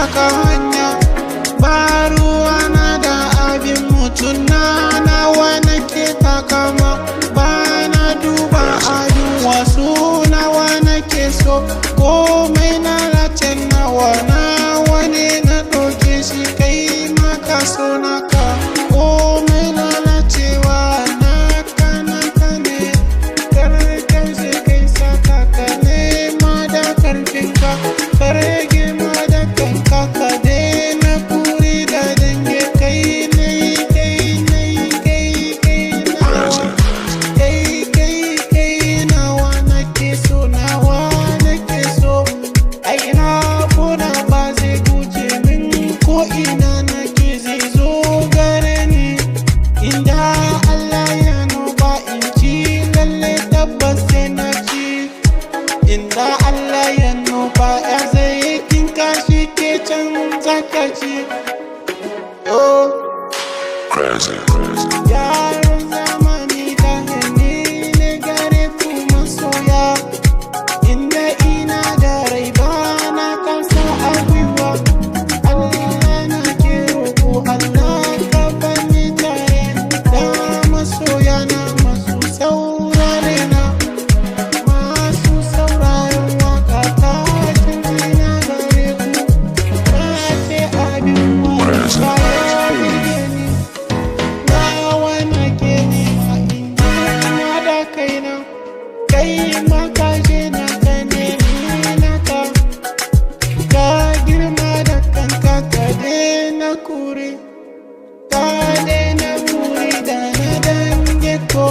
saka hanya, ba ruwana da abin mutuna nawa nake takama, ba na duba abin wasu nawa nake so, komai na lacen nawa ne na ɗauke shi kai ma ka so naka, komai lalacewa naka ne, karkar sai kai saka ka nema da karfinka, ka rage ma da kanka ka daina kuri da dange, kai nawa nake so, ai ina kuna ba zai guje min, ko ina nake zai zo gare ni, inda Allah ya nufa in ci lalle tabbas sai na ci, inda Allah ya nufa ya zai kinka shi ke can zaka ci. Yaran zamani da hannu ne gare ku masoya, inda ina da rai ba na kasa a gwiwa, Allah na ke roƙo, Allah ka bani tare da masoya na masu saurare na, masu sauraron waka ta jinjina gare ku, na ce abin wani baya bige ni, nawa nake nema in girma da kaina, kai ma ka je na ka nemi naka, ka girma da kanka ka daina kuri, ka daina kuri da na dange ko,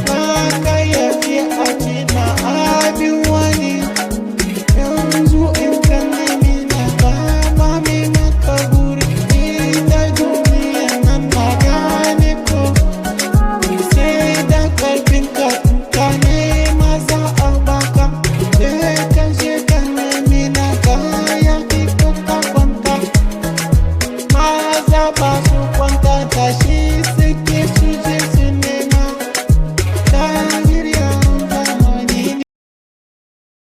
ba ka yafi a ce na abin wani, yanzu in ka nemi na ba mai maka guri, ita duniya nan na gane ko, sai da karfinka in ka nema za a baka, sai ka je ka nemi na ka yafi ko ka kwanta, maza ba